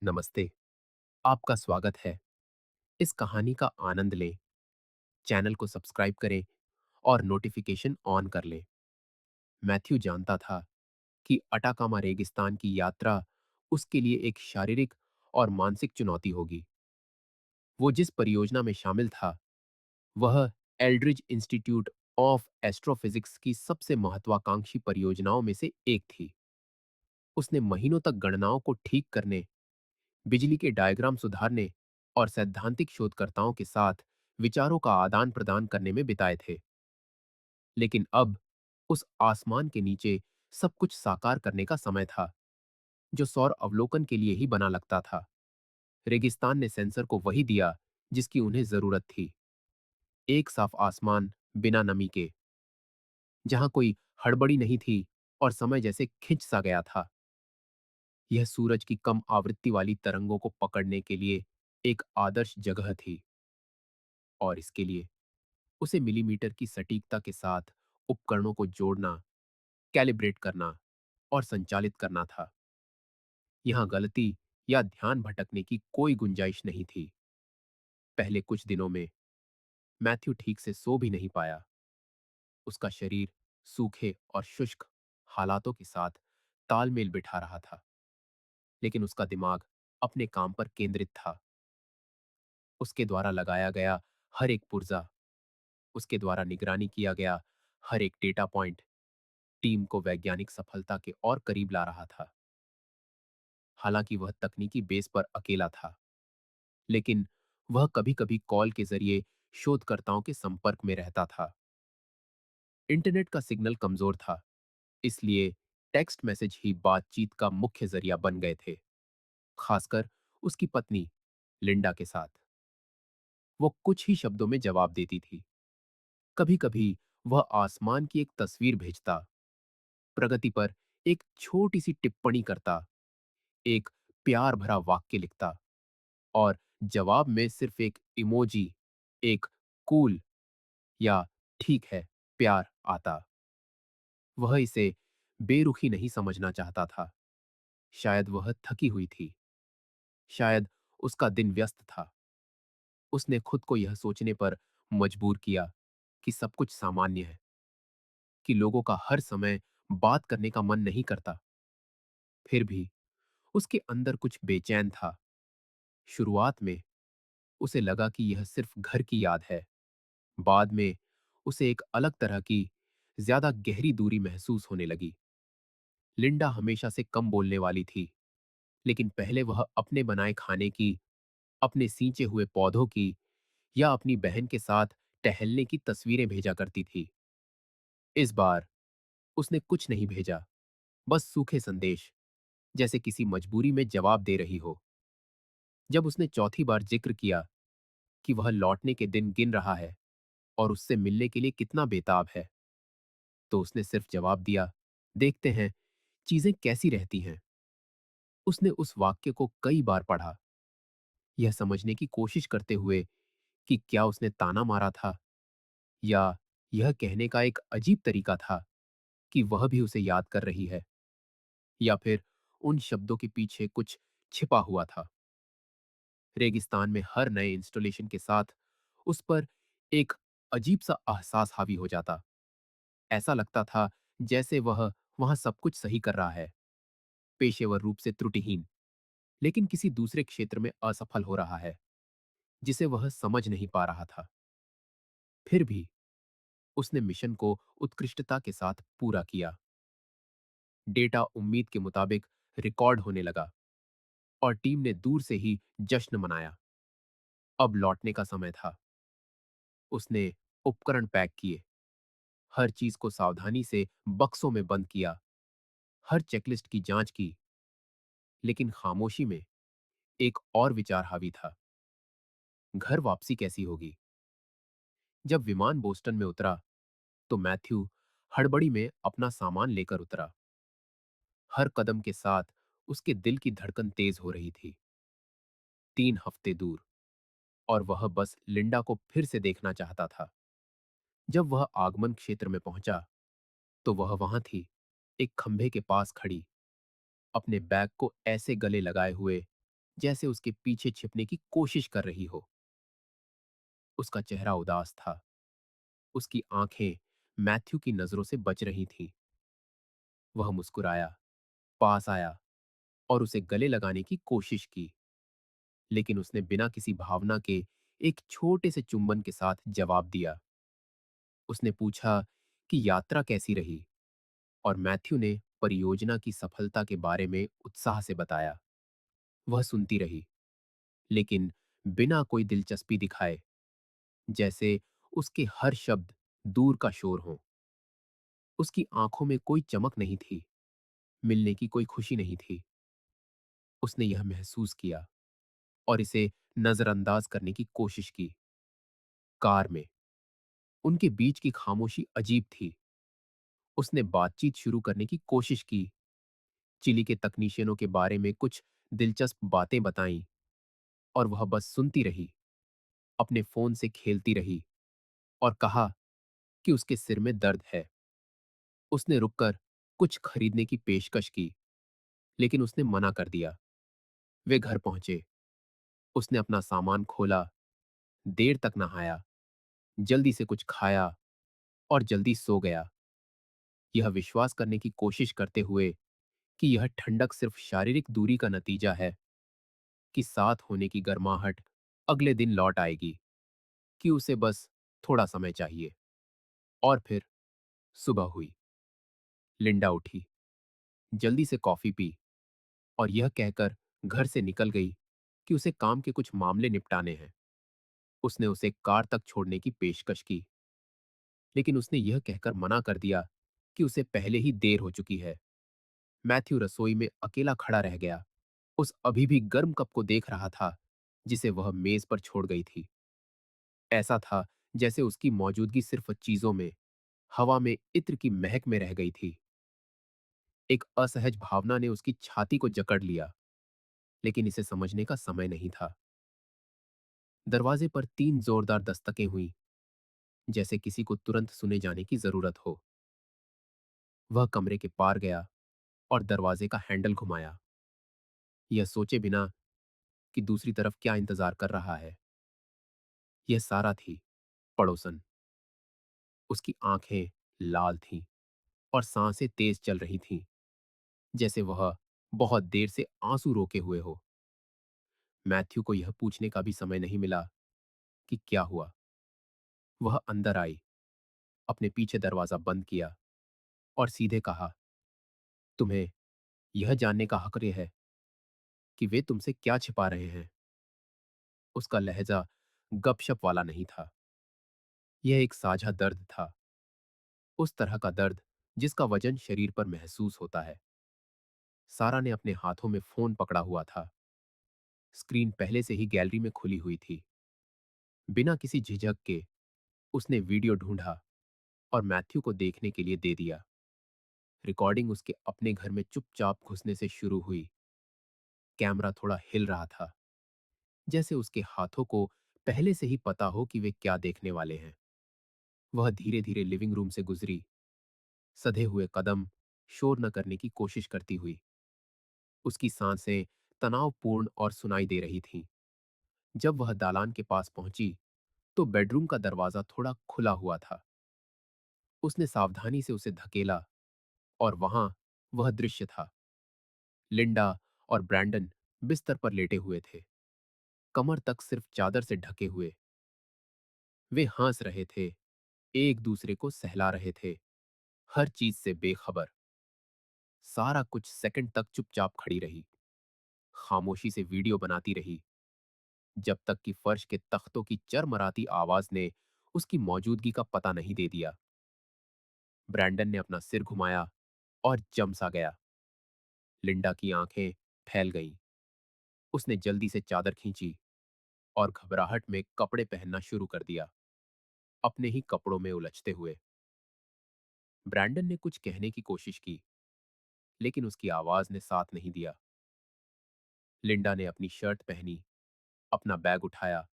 नमस्ते। आपका स्वागत है। इस कहानी का आनंद लें, चैनल को सब्सक्राइब करें और नोटिफिकेशन ऑन कर लें। मैथ्यू जानता था कि अटाकामा रेगिस्तान की यात्रा उसके लिए एक शारीरिक और मानसिक चुनौती होगी। वो जिस परियोजना में शामिल था, वह एल्ड्रिज इंस्टीट्यूट ऑफ एस्ट्रोफिजिक्स की सबसे महत्वाकांक्षी परियोजनाओं में से एक थी। उसने महीनों तक गणनाओं को ठीक करने, बिजली के डायग्राम सुधारने और सैद्धांतिक शोधकर्ताओं के साथ विचारों का आदान प्रदान करने में बिताए थे। लेकिन अब उस आसमान के नीचे सब कुछ साकार करने का समय था, जो सौर अवलोकन के लिए ही बना लगता था। रेगिस्तान ने सेंसर को वही दिया जिसकी उन्हें जरूरत थी। एक साफ आसमान, बिना नमी के, जहां कोई हड़बड़ी नहीं थी और समय जैसे खिंच सा गया था। यह सूरज की कम आवृत्ति वाली तरंगों को पकड़ने के लिए एक आदर्श जगह थी, और इसके लिए उसे मिलीमीटर की सटीकता के साथ उपकरणों को जोड़ना, कैलिब्रेट करना और संचालित करना था। यहां गलती या ध्यान भटकने की कोई गुंजाइश नहीं थी। पहले कुछ दिनों में मैथ्यू ठीक से सो भी नहीं पाया। उसका शरीर सूखे और शुष्क हालातों के साथ तालमेल बिठा रहा था, लेकिन उसका दिमाग अपने काम पर केंद्रित था। उसके द्वारा लगाया गया हर एक पुर्जा, उसके द्वारा निगरानी किया गया हर एक डेटा पॉइंट टीम को वैज्ञानिक सफलता के और करीब ला रहा था। हालांकि वह तकनीकी बेस पर अकेला था, लेकिन वह कभी-कभी कॉल के जरिए शोधकर्ताओं के संपर्क में रहता था। इंटरनेट का सिग्नल कमजोर था, इसलिए टेक्स्ट मैसेज ही बातचीत का मुख्य जरिया बन गए थे, खासकर उसकी पत्नी लिंडा के साथ। वो कुछ ही शब्दों में जवाब देती थी। कभी-कभी वह आसमान की एक तस्वीर भेजता, प्रगति पर एक छोटी सी टिप्पणी करता, एक प्यार भरा वाक्य लिखता, और जवाब में सिर्फ एक इमोजी, एक कूल या ठीक है प्यार आता। वह इसे बेरुखी नहीं समझना चाहता था। शायद वह थकी हुई थी, शायद उसका दिन व्यस्त था। उसने खुद को यह सोचने पर मजबूर किया कि सब कुछ सामान्य है, कि लोगों का हर समय बात करने का मन नहीं करता। फिर भी उसके अंदर कुछ बेचैन था। शुरुआत में उसे लगा कि यह सिर्फ घर की याद है। बाद में उसे एक अलग तरह की, ज्यादा गहरी दूरी महसूस होने लगी। लिंडा हमेशा से कम बोलने वाली थी, लेकिन पहले वह अपने बनाए खाने की, अपने सींचे हुए पौधों की या अपनी बहन के साथ टहलने की तस्वीरें भेजा करती थी। इस बार उसने कुछ नहीं भेजा, बस सूखे संदेश, जैसे किसी मजबूरी में जवाब दे रही हो। जब उसने चौथी बार जिक्र किया कि वह लौटने के दिन गिन रहा है और उससे मिलने के लिए कितना बेताब है, तो उसने सिर्फ जवाब दिया, देखते हैं चीजें कैसी रहती हैं। उसने उस वाक्य को कई बार पढ़ा, यह समझने की कोशिश करते हुए कि क्या उसने ताना मारा था, या यह कहने का एक अजीब तरीका था कि वह भी उसे याद कर रही है, या फिर उन शब्दों के पीछे कुछ छिपा हुआ था। रेगिस्तान में हर नए इंस्टॉलेशन के साथ उस पर एक अजीब सा एहसास हावी हो जाता। ऐसा लगता था जैसे वह वहां सब कुछ सही कर रहा है, पेशेवर रूप से त्रुटिहीन, लेकिन किसी दूसरे क्षेत्र में असफल हो रहा है, जिसे वह समझ नहीं पा रहा था। फिर भी उसने मिशन को उत्कृष्टता के साथ पूरा किया। डेटा उम्मीद के मुताबिक रिकॉर्ड होने लगा और टीम ने दूर से ही जश्न मनाया। अब लौटने का समय था। उसने उपकरण पैक किए, हर चीज को सावधानी से बक्सों में बंद किया, हर चेकलिस्ट की जांच की, लेकिन खामोशी में एक और विचार हावी था। घर वापसी कैसी होगी? जब विमान बोस्टन में उतरा, तो मैथ्यू हड़बड़ी में अपना सामान लेकर उतरा। हर कदम के साथ उसके दिल की धड़कन तेज हो रही थी। 3 हफ्ते दूर, और वह बस लिंडा को फिर से देखना चाहता था। जब वह आगमन क्षेत्र में पहुंचा, तो वह वहां थी, एक खंभे के पास खड़ी, अपने बैग को ऐसे गले लगाए हुए जैसे उसके पीछे छिपने की कोशिश कर रही हो। उसका चेहरा उदास था। उसकी आंखें मैथ्यू की नजरों से बच रही थीं। वह मुस्कुराया, पास आया और उसे गले लगाने की कोशिश की, लेकिन उसने बिना किसी भावना के एक छोटे से चुंबन के साथ जवाब दिया। उसने पूछा कि यात्रा कैसी रही, और मैथ्यू ने परियोजना की सफलता के बारे में उत्साह से बताया। वह सुनती रही, लेकिन बिना कोई दिलचस्पी दिखाए, जैसे उसके हर शब्द दूर का शोर हो। उसकी आंखों में कोई चमक नहीं थी, मिलने की कोई खुशी नहीं थी। उसने यह महसूस किया और इसे नजरअंदाज करने की कोशिश की। कार में उनके बीच की खामोशी अजीब थी। उसने बातचीत शुरू करने की कोशिश की, चिली के तकनीशियनों के बारे में कुछ दिलचस्प बातें बताईं, और वह बस सुनती रही, अपने फोन से खेलती रही और कहा कि उसके सिर में दर्द है। उसने रुककर कुछ खरीदने की पेशकश की, लेकिन उसने मना कर दिया। वे घर पहुंचे। उसने अपना सामान खोला, देर तक नहाया, जल्दी से कुछ खाया और जल्दी सो गया, यह विश्वास करने की कोशिश करते हुए कि यह ठंडक सिर्फ शारीरिक दूरी का नतीजा है, कि साथ होने की गर्माहट अगले दिन लौट आएगी, कि उसे बस थोड़ा समय चाहिए। और फिर सुबह हुई। लिंडा उठी, जल्दी से कॉफी पी और यह कहकर घर से निकल गई कि उसे काम के कुछ मामले निपटाने हैं। उसने उसे कार तक छोड़ने की पेशकश की, लेकिन उसने यह कहकर मना कर दिया कि उसे पहले ही देर हो चुकी है। मैथ्यू रसोई में अकेला खड़ा रह गया। उस अभी भी गर्म कप को देख रहा था, जिसे वह मेज पर छोड़ गई थी। ऐसा था जैसे उसकी मौजूदगी सिर्फ चीजों में, हवा में इत्र की महक में रह गई थी। एक असहज भावना ने उसकी छाती को जकड़ लिया, लेकिन इसे समझने का समय नहीं था। दरवाजे पर 3 जोरदार दस्तकें हुईं, जैसे किसी को तुरंत सुने जाने की जरूरत हो। वह कमरे के पार गया और दरवाजे का हैंडल घुमाया, यह सोचे बिना कि दूसरी तरफ क्या इंतजार कर रहा है। यह सारा थी, पड़ोसन। उसकी आंखें लाल थीं और सांसें तेज चल रही थीं, जैसे वह बहुत देर से आंसू रोके हुए हो। मैथ्यू को यह पूछने का भी समय नहीं मिला कि क्या हुआ। वह अंदर आई, अपने पीछे दरवाजा बंद किया और सीधे कहा, तुम्हें यह जानने का हक है कि वे तुमसे क्या छिपा रहे हैं। उसका लहजा गपशप वाला नहीं था। यह एक साझा दर्द था, उस तरह का दर्द जिसका वजन शरीर पर महसूस होता है। सारा ने अपने हाथों में फोन पकड़ा हुआ था। स्क्रीन पहले से ही गैलरी में खुली हुई थी। बिना किसी झिझक के उसने वीडियो ढूंढा और मैथ्यू को देखने के लिए दे दिया। रिकॉर्डिंग उसके अपने घर में चुपचाप घुसने से शुरू हुई। कैमरा थोड़ा हिल रहा था, जैसे उसके हाथों को पहले से ही पता हो कि वे क्या देखने वाले हैं। वह धीरे धीरे लिविंग रूम से गुजरी, सधे हुए कदम, शोर न करने की कोशिश करती हुई। उसकी सांसें तनावपूर्ण और सुनाई दे रही थीं। जब वह दालान के पास पहुंची, तो बेडरूम का दरवाजा थोड़ा खुला हुआ था। उसने सावधानी से उसे धकेला और वहां वह दृश्य था। लिंडा और ब्रैंडन बिस्तर पर लेटे हुए थे, कमर तक सिर्फ चादर से ढके हुए। वे हंस रहे थे, एक दूसरे को सहला रहे थे, हर चीज से बेखबर। सारा कुछ सेकंड तक चुपचाप खड़ी रही, खामोशी से वीडियो बनाती रही, जब तक कि फर्श के तख्तों की चरमराती आवाज ने उसकी मौजूदगी का पता नहीं दे दिया। ब्रैंडन ने अपना सिर घुमाया और जम सा गया। लिंडा की आंखें फैल गईं। उसने जल्दी से चादर खींची और घबराहट में कपड़े पहनना शुरू कर दिया, अपने ही कपड़ों में उलझते हुए। ब्रैंडन ने कुछ कहने की कोशिश की, लेकिन उसकी आवाज ने साथ नहीं दिया। लिंडा ने अपनी शर्ट पहनी, अपना बैग उठाया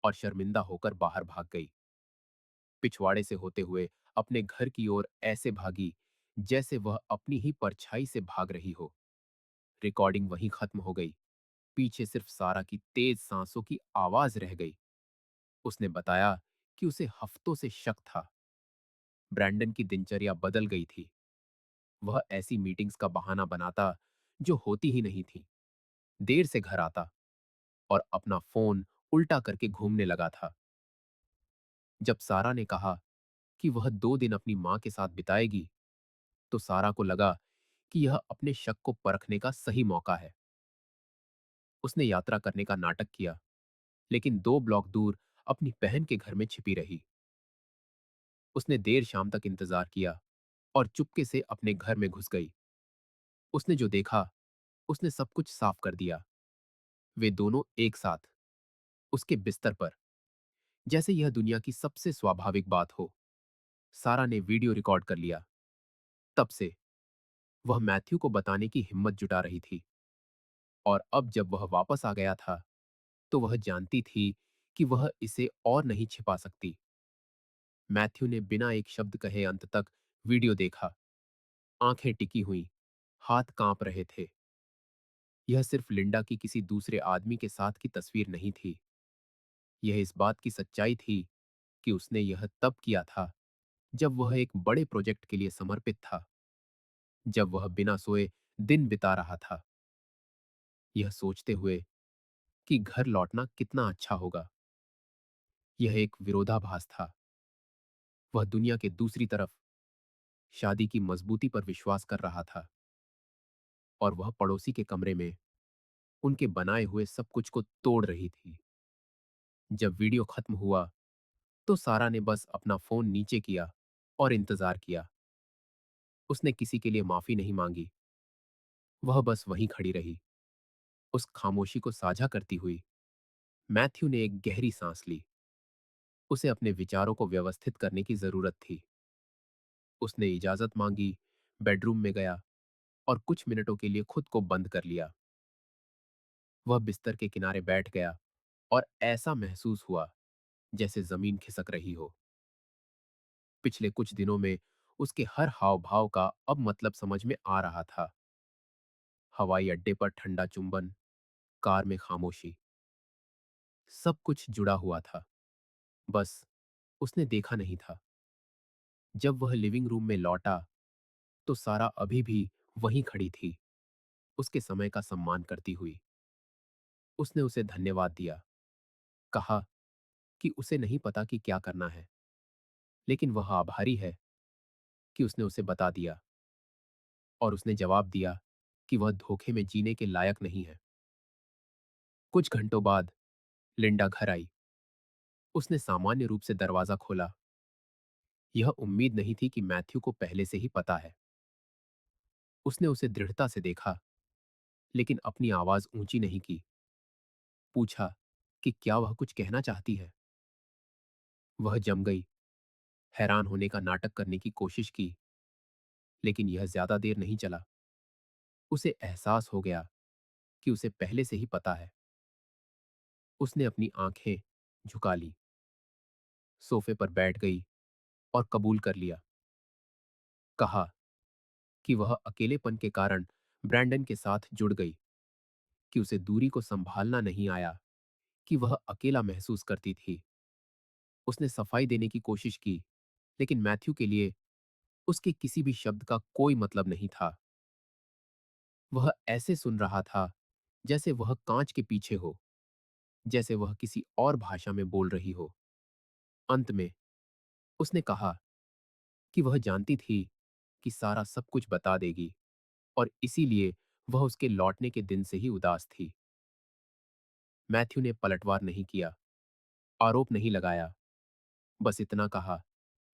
और शर्मिंदा होकर बाहर भाग गई। पिछवाड़े से होते हुए अपने घर की ओर ऐसे भागी जैसे वह अपनी ही परछाई से भाग रही हो। रिकॉर्डिंग वहीं खत्म हो गई। पीछे सिर्फ सारा की तेज सांसों की आवाज रह गई। उसने बताया कि उसे हफ्तों से शक था। ब्रैंडन की दिनचर्या बदल गई थी। वह ऐसी मीटिंग्स का बहाना बनाता जो होती ही नहीं थी, देर से घर आता और अपना फोन उल्टा करके घूमने लगा था। जब सारा ने कहा कि वह 2 दिन अपनी मां के साथ बिताएगी, तो सारा को लगा कि यह अपने शक को परखने का सही मौका है। उसने यात्रा करने का नाटक किया, लेकिन 2 ब्लॉक दूर अपनी बहन के घर में छिपी रही। उसने देर शाम तक इंतजार किया और चुपके से अपने घर में घुस गई। उसने जो देखा, उसने सब कुछ साफ कर दिया। वे दोनों एक साथ, उसके बिस्तर पर, जैसे यह दुनिया की सबसे स्वाभाविक बात हो। सारा ने वीडियो रिकॉर्ड कर लिया। तब से वह मैथ्यू को बताने की हिम्मत जुटा रही थी, और अब जब वह वापस आ गया था, तो वह जानती थी कि वह इसे और नहीं छिपा सकती। मैथ्यू ने बिना एक शब्द कहे अंत तक वीडियो देखा। आंखें टिकी हुई, हाथ कांप रहे थे। यह सिर्फ लिंडा की किसी दूसरे आदमी के साथ की तस्वीर नहीं थी। यह इस बात की सच्चाई थी कि उसने यह तब किया था जब वह एक बड़े प्रोजेक्ट के लिए समर्पित था, जब वह बिना सोए दिन बिता रहा था, यह सोचते हुए कि घर लौटना कितना अच्छा होगा। यह एक विरोधाभास था। वह दुनिया के दूसरी तरफ शादी की मजबूती पर विश्वास कर रहा था, और वह पड़ोसी के कमरे में उनके बनाए हुए सब कुछ को तोड़ रही थी। जब वीडियो खत्म हुआ, तो सारा ने बस अपना फोन नीचे किया और इंतजार किया। उसने किसी के लिए माफी नहीं मांगी। वह बस वहीं खड़ी रही, उस खामोशी को साझा करती हुई। मैथ्यू ने एक गहरी सांस ली। उसे अपने विचारों को व्यवस्थित करने की जरूरत थी। उसने इजाजत मांगी, बेडरूम में गया और कुछ मिनटों के लिए खुद को बंद कर लिया। वह बिस्तर के किनारे बैठ गया और ऐसा महसूस हुआ जैसे जमीन खिसक रही हो। पिछले कुछ दिनों में उसके हर हाव भाव का अब मतलब समझ में आ रहा था। हवाई अड्डे पर ठंडा चुंबन, कार में खामोशी, सब कुछ जुड़ा हुआ था। बस उसने देखा नहीं था। जब वह लिविंग रूम में लौटा, तो सारा अभी भी वहीं खड़ी थी, उसके समय का सम्मान करती हुई। उसने उसे धन्यवाद दिया, कहा कि उसे नहीं पता कि क्या करना है, लेकिन वह आभारी है कि उसने उसे बता दिया। और उसने जवाब दिया कि वह धोखे में जीने के लायक नहीं है। कुछ घंटों बाद लिंडा घर आई। उसने सामान्य रूप से दरवाजा खोला। यह उम्मीद नहीं थी कि मैथ्यू को पहले से ही पता है। उसने उसे दृढ़ता से देखा, लेकिन अपनी आवाज ऊंची नहीं की। पूछा कि क्या वह कुछ कहना चाहती है। वह जम गई, हैरान होने का नाटक करने की कोशिश की, लेकिन यह ज्यादा देर नहीं चला। उसे एहसास हो गया कि उसे पहले से ही पता है। उसने अपनी आंखें झुका ली, सोफे पर बैठ गई और कबूल कर लिया। कहा कि वह अकेलेपन के कारण ब्रैंडन के साथ जुड़ गई, कि उसे दूरी को संभालना नहीं आया, कि वह अकेला महसूस करती थी। उसने सफाई देने की कोशिश की, लेकिन मैथ्यू के लिए उसके किसी भी शब्द का कोई मतलब नहीं था। वह ऐसे सुन रहा था जैसे वह कांच के पीछे हो, जैसे वह किसी और भाषा में बोल रही हो। अंत में उसने कहा कि वह जानती थी कि सारा सब कुछ बता देगी, और इसीलिए वह उसके लौटने के दिन से ही उदास थी। मैथ्यू ने पलटवार नहीं किया, आरोप नहीं लगाया, बस इतना कहा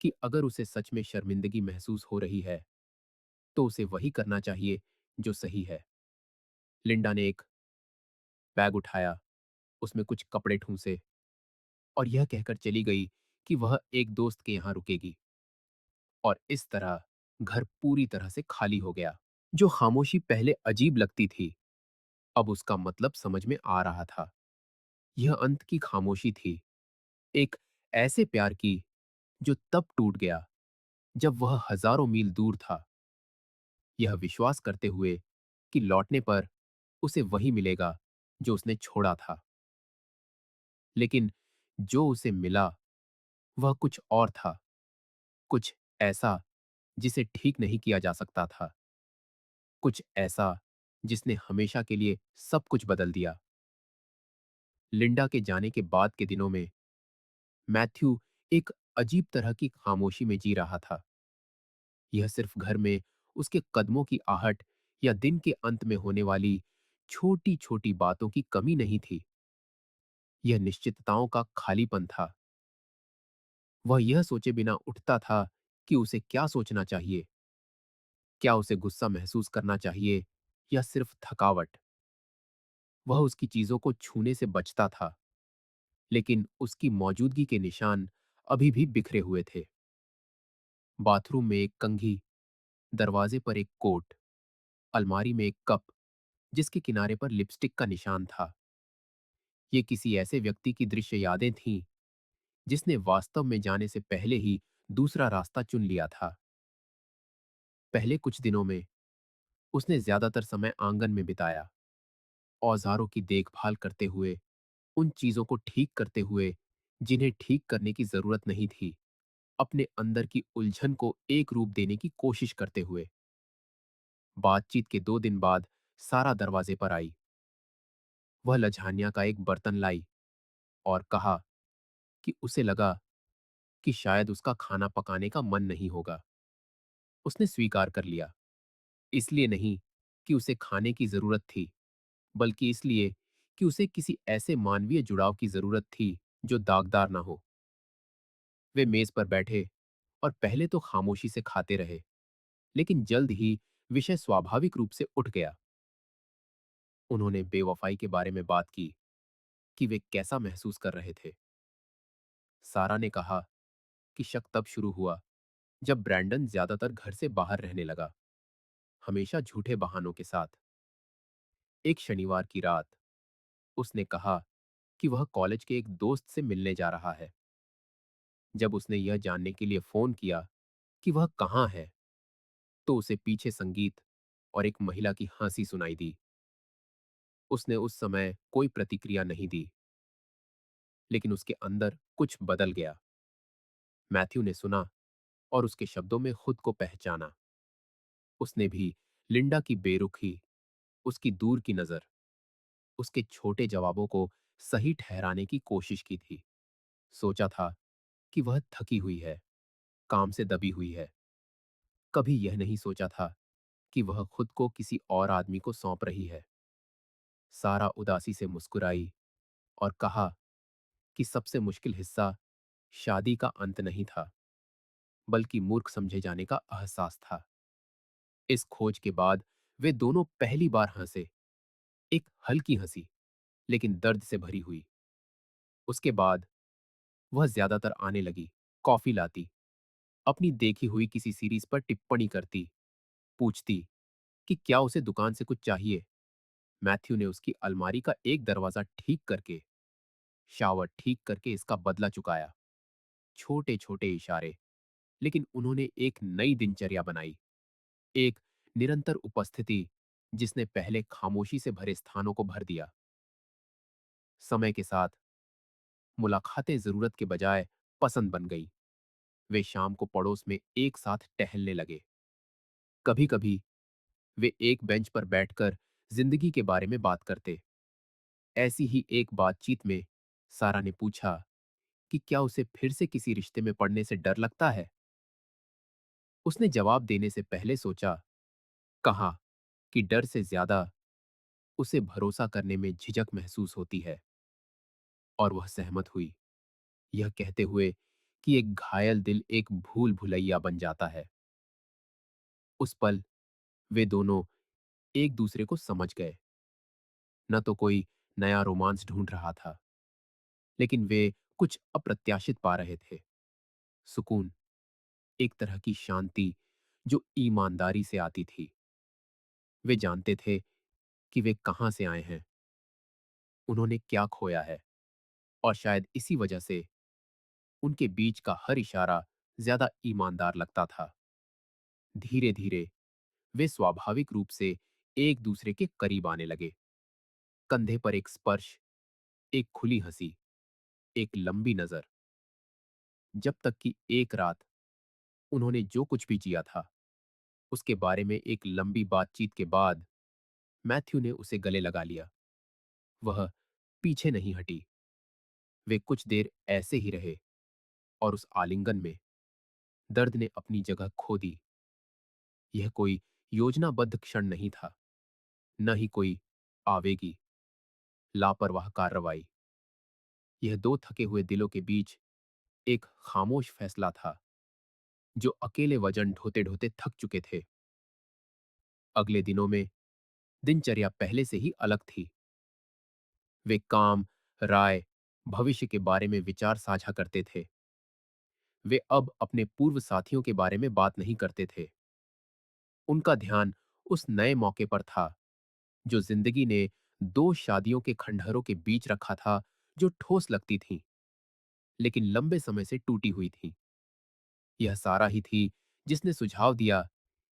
कि अगर उसे सच में शर्मिंदगी महसूस हो रही है, तो उसे वही करना चाहिए जो सही है। लिंडा ने एक बैग उठाया, उसमें कुछ कपड़े ठूंसे और यह कहकर चली गई कि वह एक दोस्त के यहां रुकेगी। और इस तरह घर पूरी तरह से खाली हो गया। जो खामोशी पहले अजीब लगती थी, अब उसका मतलब समझ में आ रहा था। यह अंत की खामोशी थी, एक ऐसे प्यार की जो तब टूट गया जब वह हजारों मील दूर था, यह विश्वास करते हुए कि लौटने पर उसे वही मिलेगा जो उसने छोड़ा था। लेकिन जो उसे मिला वह कुछ और था, कुछ ऐसा जिसे ठीक नहीं किया जा सकता था, कुछ ऐसा जिसने हमेशा के लिए सब कुछ बदल दिया। लिंडा के जाने के बाद के दिनों में मैथ्यू एक अजीब तरह की खामोशी में जी रहा था। यह सिर्फ घर में उसके कदमों की आहट या दिन के अंत में होने वाली छोटी छोटी बातों की कमी नहीं थी। यह निश्चितताओं का खालीपन था। वह यह सोचे बिना उठता था कि उसे क्या सोचना चाहिए। क्या उसे गुस्सा महसूस करना चाहिए या सिर्फ थकावट। वह उसकी चीजों को छूने से बचता था, लेकिन उसकी मौजूदगी के निशान अभी भी बिखरे हुए थे। बाथरूम में एक कंघी, दरवाजे पर एक कोट, अलमारी में एक कप जिसके किनारे पर लिपस्टिक का निशान था। ये किसी ऐसे व्यक्ति की दृश्य यादें थीं जिसने वास्तव में जाने से पहले ही दूसरा रास्ता चुन लिया था। पहले कुछ दिनों में उसने ज्यादातर समय आंगन में बिताया, औजारों की देखभाल करते हुए, उन चीजों को ठीक करते हुए जिन्हें ठीक करने की जरूरत नहीं थी, अपने अंदर की उलझन को एक रूप देने की कोशिश करते हुए। बातचीत के 2 दिन बाद सारा दरवाजे पर आई। वह लजानिया का एक बर्तन लाई और कहा कि उसे लगा कि शायद उसका खाना पकाने का मन नहीं होगा। उसने स्वीकार कर लिया, इसलिए नहीं कि उसे खाने की जरूरत थी, बल्कि इसलिए कि उसे किसी ऐसे मानवीय जुड़ाव की जरूरत थी जो दागदार ना हो। वे मेज पर बैठे और पहले तो खामोशी से खाते रहे, लेकिन जल्द ही विषय स्वाभाविक रूप से उठ गया। उन्होंने बेवफाई के बारे में बात की कि वे कैसा महसूस कर रहे थे। सारा ने कहा कि शक तब शुरू हुआ जब ब्रैंडन ज्यादातर घर से बाहर रहने लगा, हमेशा झूठे बहानों के साथ। एक शनिवार की रात उसने कहा कि वह कॉलेज के एक दोस्त से मिलने जा रहा है। जब उसने यह जानने के लिए फोन किया कि वह कहाँ है, तो उसे पीछे संगीत और एक महिला की हंसी सुनाई दी। उसने उस समय कोई प्रतिक्रिया नहीं दी, लेकिन उसके अंदर कुछ बदल गया। मैथ्यू ने सुना और उसके शब्दों में खुद को पहचाना। उसने भी लिंडा की बेरुखी, उसकी दूर की नजर, उसके छोटे जवाबों को सही ठहराने की कोशिश की थी। सोचा था कि वह थकी हुई है, काम से दबी हुई है। कभी यह नहीं सोचा था कि वह खुद को किसी और आदमी को सौंप रही है। सारा उदासी से मुस्कुराई और कहा कि सबसे मुश्किल हिस्सा शादी का अंत नहीं था, बल्कि मूर्ख समझे जाने का एहसास था। इस खोज के बाद वे दोनों पहली बार हंसे, एक हल्की हंसी, लेकिन दर्द से भरी हुई। उसके बाद वह ज्यादातर आने लगी, कॉफी लाती, अपनी देखी हुई किसी सीरीज पर टिप्पणी करती, पूछती कि क्या उसे दुकान से कुछ चाहिए। मैथ्यू ने उसकी अलमारी का एक दरवाजा ठीक करके, शावर ठीक करके इसका बदला चुकाया। छोटे छोटे इशारे, लेकिन उन्होंने एक नई दिनचर्या बनाई, एक निरंतर उपस्थिति जिसने पहले खामोशी से भरे स्थानों को भर दिया। समय के साथ मुलाकातें जरूरत के बजाय पसंद बन गई। वे शाम को पड़ोस में एक साथ टहलने लगे। कभी कभी वे एक बेंच पर बैठकर जिंदगी के बारे में बात करते। ऐसी ही एक बातचीत में सारा ने पूछा कि क्या उसे फिर से किसी रिश्ते में पड़ने से डर लगता है। उसने जवाब देने से पहले सोचा, कहा कि डर से ज्यादा उसे भरोसा करने में झिझक महसूस होती है। और वह सहमत हुई, यह कहते हुए कि एक घायल दिल एक भूल भुलैया बन जाता है। उस पल वे दोनों एक दूसरे को समझ गए। न तो कोई नया रोमांस ढूंढ रहा था, लेकिन वे कुछ अप्रत्याशित पा रहे थे। सुकून, एक तरह की शांति जो ईमानदारी से आती थी। वे जानते थे कि वे कहां से आए हैं, उन्होंने क्या खोया है, और शायद इसी वजह से उनके बीच का हर इशारा ज्यादा ईमानदार लगता था। धीरे धीरे वे स्वाभाविक रूप से एक दूसरे के करीब आने लगे। कंधे पर एक स्पर्श, एक खुली हंसी, एक लंबी नजर। जब तक कि एक रात उन्होंने जो कुछ भी जिया था, उसके बारे में एक लंबी बातचीत के बाद मैथ्यू ने उसे गले लगा लिया। वह पीछे नहीं हटी। वे कुछ देर ऐसे ही रहे और उस आलिंगन में दर्द ने अपनी जगह खो दी। यह कोई योजनाबद्ध क्षण नहीं था, न ही कोई आवेगी लापरवाह कार्रवाई। यह दो थके हुए दिलों के बीच एक खामोश फैसला था, जो अकेले वजन ढोते ढोते थक चुके थे। अगले दिनों में दिनचर्या पहले से ही अलग थी। वे काम, राय, भविष्य के बारे में विचार साझा करते थे। वे अब अपने पूर्व साथियों के बारे में बात नहीं करते थे। उनका ध्यान उस नए मौके पर था, जो जिंदगी ने दो शादियों के खंडहरों के बीच रखा था, जो ठोस लगती थीं, लेकिन लंबे समय से टूटी हुई थीं। यह सारा ही थी जिसने सुझाव दिया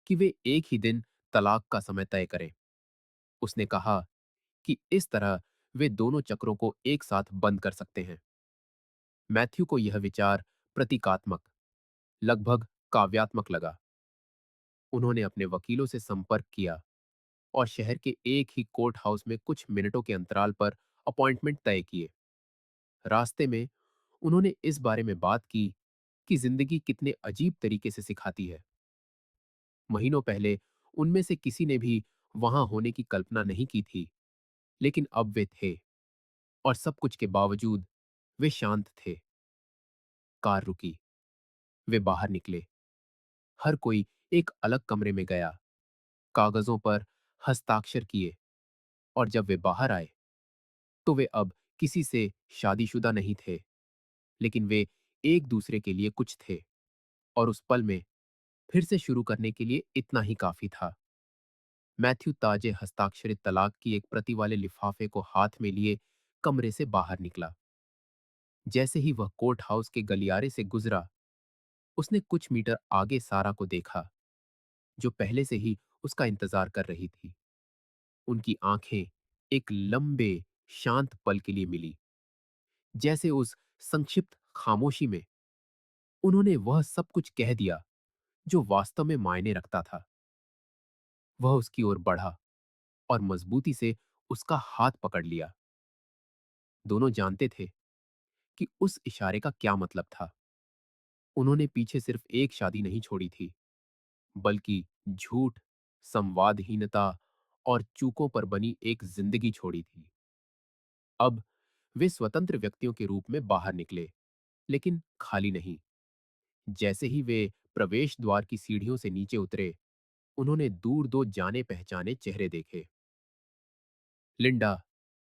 कि वे एक ही दिन तलाक का समय तय करें। उसने कहा कि इस तरह वे दोनों चक्रों को एक साथ बंद कर सकते हैं। मैथ्यू को यह विचार प्रतीकात्मक, लगभग काव्यात्मक लगा। उन्होंने अपने वकीलों से संपर्क किया और शहर के एक ही कोर्ट हाउस में कुछ मिनटों के अंतराल पर अपॉइंटमेंट तय किए। रास्ते में उन्होंने इस बारे में बात की कि जिंदगी कितने अजीब तरीके से सिखाती है। महीनों पहले उनमें से किसी ने भी वहां होने की कल्पना नहीं की थी, लेकिन अब वे थे, और सब कुछ के बावजूद वे शांत थे। कार रुकी। वे बाहर निकले। हर कोई एक अलग कमरे में गया, कागजों पर हस्ताक्षर किए, और जब वे बाहर आए तो वे अब किसी से शादीशुदा नहीं थे, लेकिन वे एक दूसरे के लिए कुछ थे, और उस पल में फिर से शुरू करने के लिए इतना ही काफी था। मैथ्यू ताजे हस्ताक्षरित तलाक की एक प्रति वाले लिफाफे को हाथ में लिए कमरे से बाहर निकला। जैसे ही वह कोर्ट हाउस के गलियारे से गुजरा, उसने कुछ मीटर आगे सारा को देखा, जो पहले से ही उसका इंतजार कर रही थी। उनकी आंखें एक लंबे शांत पल के लिए मिली, जैसे उस संक्षिप्त खामोशी में उन्होंने वह सब कुछ कह दिया जो वास्तव में मायने रखता था। वह उसकी ओर बढ़ा और मजबूती से उसका हाथ पकड़ लिया। दोनों जानते थे कि उस इशारे का क्या मतलब था। उन्होंने पीछे सिर्फ एक शादी नहीं छोड़ी थी, बल्कि झूठ, संवादहीनता और चूकों पर बनी एक जिंदगी छोड़ी थी। अब वे स्वतंत्र व्यक्तियों के रूप में बाहर निकले, लेकिन खाली नहीं। जैसे ही वे प्रवेश द्वार की सीढ़ियों से नीचे उतरे, उन्होंने दूर दो जाने पहचाने चेहरे देखे। लिंडा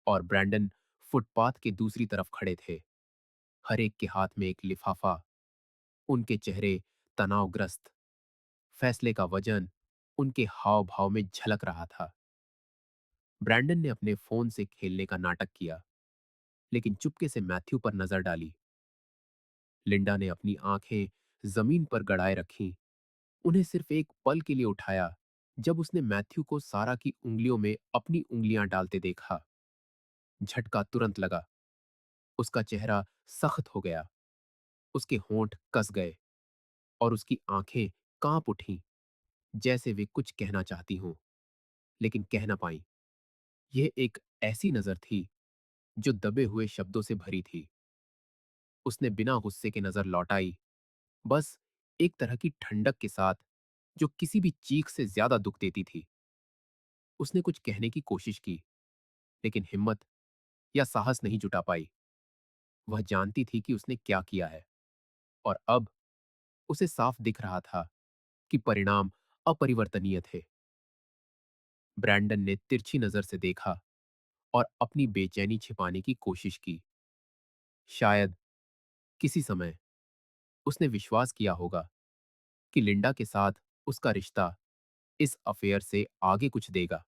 और ब्रैंडन फुटपाथ के दूसरी तरफ खड़े थे, हर एक के हाथ में एक लिफाफा। उनके चेहरे तनावग्रस्त, फैसले का वजन उनके हाव भाव में झलक रहा था। ब्रैंडन ने अपने फोन से खेलने का नाटक किया, लेकिन चुपके से मैथ्यू पर नजर डाली। लिंडा ने अपनी आंखें जमीन पर गड़ाए रखीं, उन्हें सिर्फ एक पल के लिए उठाया जब उसने मैथ्यू को सारा की उंगलियों में अपनी उंगलियां डालते देखा। झटका तुरंत लगा। उसका चेहरा सख्त हो गया, उसके होंठ कस गए, और उसकी आंखें कांप उठीं, जैसे वे कुछ कहना चाहती हों, लेकिन कह ना पाईं। यह एक ऐसी नजर थी जो दबे हुए शब्दों से भरी थी। उसने बिना गुस्से के नजर लौटाई, बस एक तरह की ठंडक के साथ जो किसी भी चीख से ज्यादा दुख देती थी। उसने कुछ कहने की कोशिश की, लेकिन हिम्मत या साहस नहीं जुटा पाई। वह जानती थी कि उसने क्या किया है, और अब उसे साफ दिख रहा था कि परिणाम अपरिवर्तनीय थे। ब्रैंडन ने तिरछी नजर से देखा और अपनी बेचैनी छिपाने की कोशिश की। शायद किसी समय उसने विश्वास किया होगा कि लिंडा के साथ उसका रिश्ता इस अफेयर से आगे कुछ देगा,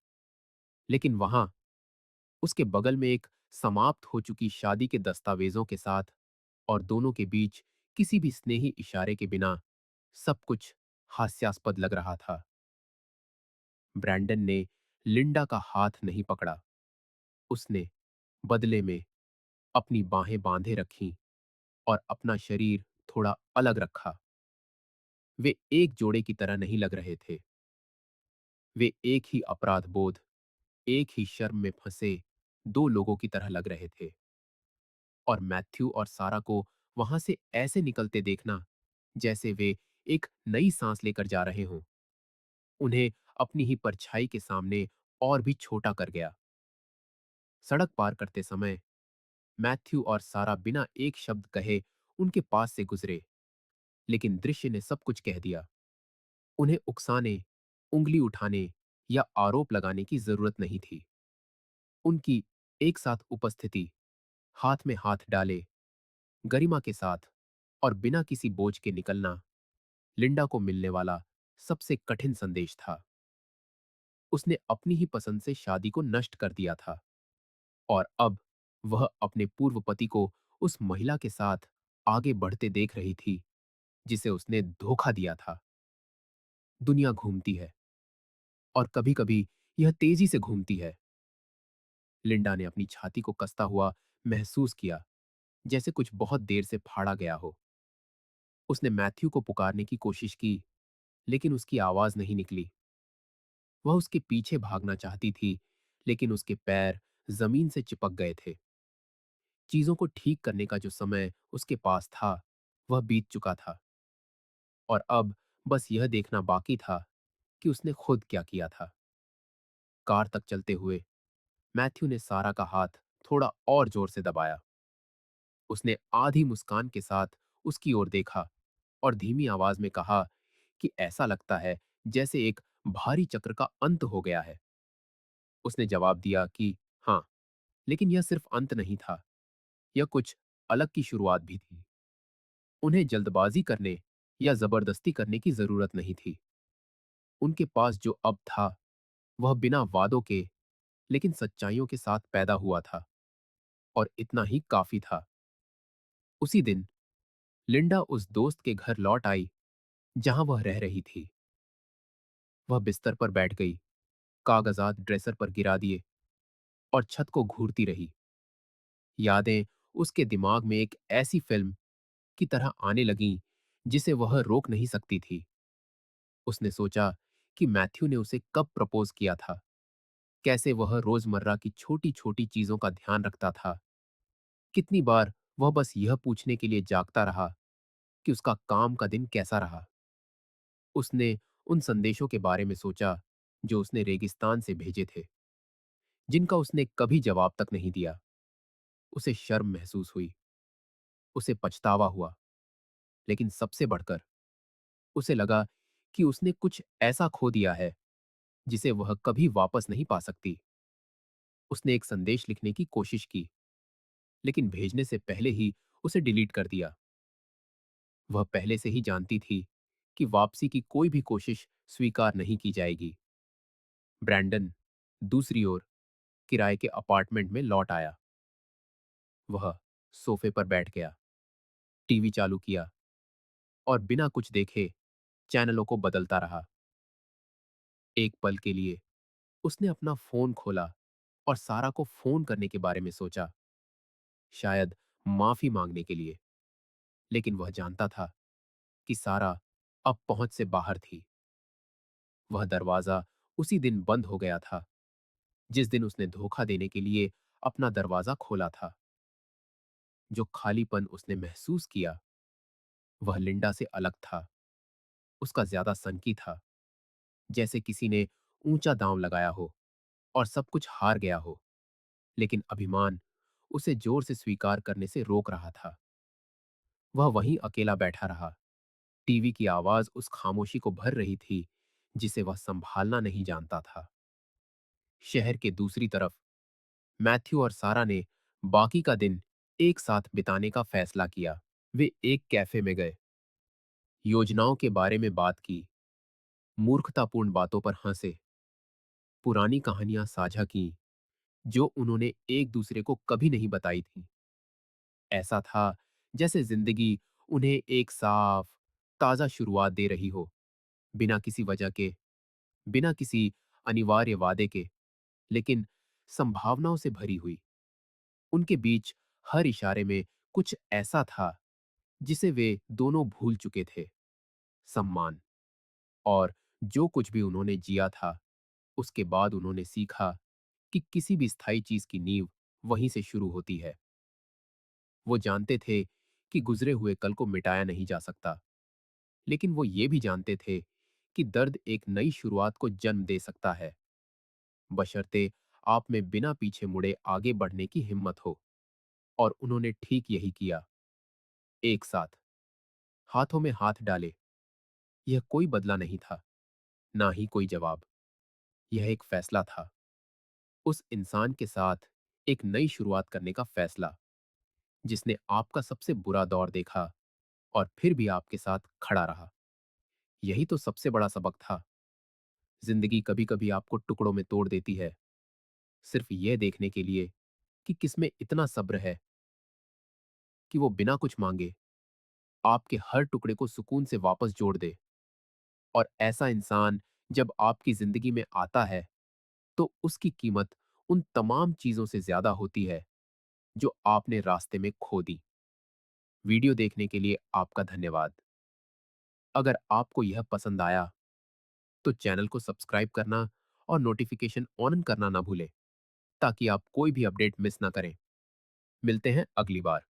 लेकिन वहां उसके बगल में एक समाप्त हो चुकी शादी के दस्तावेजों के साथ, और दोनों के बीच किसी भी स्नेही इशारे के बिना, सब कुछ हास्यास्पद लग रहा था। ब्रैंडन ने लिंडा का हाथ नहीं पकड़ा। उसने बदले में अपनी बाहें बांधे रखीं और अपना शरीर थोड़ा अलग रखा। वे एक जोड़े की तरह नहीं लग रहे थे। वे एक ही अपराध बोध, एक ही शर्म में फंसे दो लोगों की तरह लग रहे थे। और मैथ्यू और सारा को वहां से ऐसे निकलते देखना, जैसे वे एक नई सांस लेकर जा रहे हों, उन्हें अपनी ही परछाई के सामने और भी छोटा कर गया। सड़क पार करते समय मैथ्यू और सारा बिना एक शब्द कहे उनके पास से गुजरे, लेकिन दृश्य ने सब कुछ कह दिया। उन्हें उकसाने, उंगली उठाने या आरोप लगाने की जरूरत नहीं थी। उनकी एक साथ उपस्थिति, हाथ में हाथ डाले, गरिमा के साथ और बिना किसी बोझ के निकलना लिंडा को मिलने वाला सबसे कठिन संदेश था। उसने अपनी ही पसंद से शादी को नष्ट कर दिया था और अब वह अपने पूर्व पति को उस महिला के साथ आगे बढ़ते देख रही थी जिसे उसने धोखा दिया था। दुनिया घूमती है और कभी-कभी यह तेजी से घूमती है। लिंडा ने अपनी छाती को कसता हुआ महसूस किया, जैसे कुछ बहुत देर से फाड़ा गया हो। उसने मैथ्यू को पुकारने की कोशिश की, लेकिन उसकी आवाज नहीं निकली। वह उसके पीछे भागना चाहती थी, लेकिन उसके पैर जमीन से चिपक गए थे। चीजों को ठीक करने का जो समय उसके पास था, वह बीत चुका था और अब बस यह देखना बाकी था कि उसने खुद क्या किया था। कार तक चलते हुए मैथ्यू ने सारा का हाथ थोड़ा और जोर से दबाया। उसने आधी मुस्कान के साथ उसकी ओर देखा और धीमी आवाज में कहा कि ऐसा लगता है जैसे एक भारी चक्र का अंत हो गया है। उसने जवाब दिया कि हाँ, लेकिन यह सिर्फ अंत नहीं था, यह कुछ अलग की शुरुआत भी थी। उन्हें जल्दबाजी करने या जबरदस्ती करने की जरूरत नहीं थी। उनके पास जो अब था, वह बिना वादों के लेकिन सच्चाइयों के साथ पैदा हुआ था और इतना ही काफी था। उसी दिन लिंडा उस दोस्त के घर लौट आई जहां वह रह रही थी। वह बिस्तर पर बैठ गई, कागजात ड्रेसर पर गिरा दिए और छत को घूरती रही। यादें उसके दिमाग में एक ऐसी फिल्म की तरह आने लगीं जिसे वह रोक नहीं सकती थी। उसने सोचा कि मैथ्यू ने उसे कब प्रपोज किया था, कैसे वह रोजमर्रा की छोटी-छोटी चीजों का ध्यान रखता था, कितनी बार वह बस यह पूछने के लिए जागता रहा कि उसका काम का दिन कैसा रहा। उसने उन संदेशों के बारे में सोचा जो उसने रेगिस्तान से भेजे थे, जिनका उसने कभी जवाब तक नहीं दिया। उसे शर्म महसूस हुई, उसे पछतावा हुआ, लेकिन सबसे बढ़कर उसे लगा कि उसने कुछ ऐसा खो दिया है जिसे वह कभी वापस नहीं पा सकती। उसने एक संदेश लिखने की कोशिश की, लेकिन भेजने से पहले ही उसे डिलीट कर दिया। वह पहले से ही जानती थी कि वापसी की कोई भी कोशिश स्वीकार नहीं की जाएगी। ब्रैंडन दूसरी ओर किराए के अपार्टमेंट में लौट आया। वह सोफे पर बैठ गया, टीवी चालू किया और बिना कुछ देखे चैनलों को बदलता रहा। एक पल के लिए उसने अपना फोन खोला और सारा को फोन करने के बारे में सोचा, शायद माफी मांगने के लिए। लेकिन वह जानता था कि सारा अब पहुंच से बाहर थी। वह दरवाजा उसी दिन बंद हो गया था जिस दिन उसने धोखा देने के लिए अपना दरवाजा खोला था। जो खालीपन उसने महसूस किया, वह लिंडा से अलग था। उसका ज्यादा सनकी था, जैसे किसी ने ऊंचा दांव लगाया हो और सब कुछ हार गया हो, लेकिन अभिमान उसे जोर से स्वीकार करने से रोक रहा था। वह वहीं अकेला बैठा रहा। टीवी की आवाज उस खामोशी को भर रही थी जिसे वह संभालना नहीं जानता था। शहर के दूसरी तरफ मैथ्यू और सारा ने बाकी का दिन एक साथ बिताने का फैसला किया। वे एक कैफे में गए, योजनाओं के बारे में बात की, मूर्खतापूर्ण बातों पर हंसे, पुरानी कहानियां साझा की जो उन्होंने एक दूसरे को कभी नहीं बताई थी। ऐसा था जैसे जिंदगी उन्हें एक साफ, ताजा शुरुआत दे रही हो, बिना किसी वजह के, बिना किसी अनिवार्य वादे के, लेकिन संभावनाओं से भरी हुई। उनके बीच हर इशारे में कुछ ऐसा था जिसे वे दोनों भूल चुके थे। सम्मान। और जो कुछ भी उन्होंने जिया था, उसके बाद उन्होंने सीखा कि किसी भी स्थायी चीज की नींव वहीं से शुरू होती है। वो जानते थे कि गुजरे हुए कल को मिटाया नहीं जा सकता, लेकिन वो ये भी जानते थे कि दर्द एक नई शुरुआत को जन्म दे सकता है, बशर्ते आप में बिना पीछे मुड़े आगे बढ़ने की हिम्मत हो। और उन्होंने ठीक यही किया। एक साथ, हाथों में हाथ डाले। यह कोई बदला नहीं था, ना ही कोई जवाब। यह एक फैसला था, उस इंसान के साथ एक नई शुरुआत करने का फैसला, जिसने आपका सबसे बुरा दौर देखा और फिर भी आपके साथ खड़ा रहा। यही तो सबसे बड़ा सबक था। जिंदगी कभी कभी आपको टुकड़ों में तोड़ देती है, सिर्फ यह देखने के लिए कि किसमें इतना सब्र है कि वो बिना कुछ मांगे आपके हर टुकड़े को सुकून से वापस जोड़ दे। और ऐसा इंसान जब आपकी जिंदगी में आता है, तो उसकी कीमत उन तमाम चीजों से ज्यादा होती है जो आपने रास्ते में खो दी। वीडियो देखने के लिए आपका धन्यवाद। अगर आपको यह पसंद आया तो चैनल को सब्सक्राइब करना और नोटिफिकेशन ऑन करना ना भूलें, ताकि आप कोई भी अपडेट मिस ना करें। मिलते हैं अगली बार।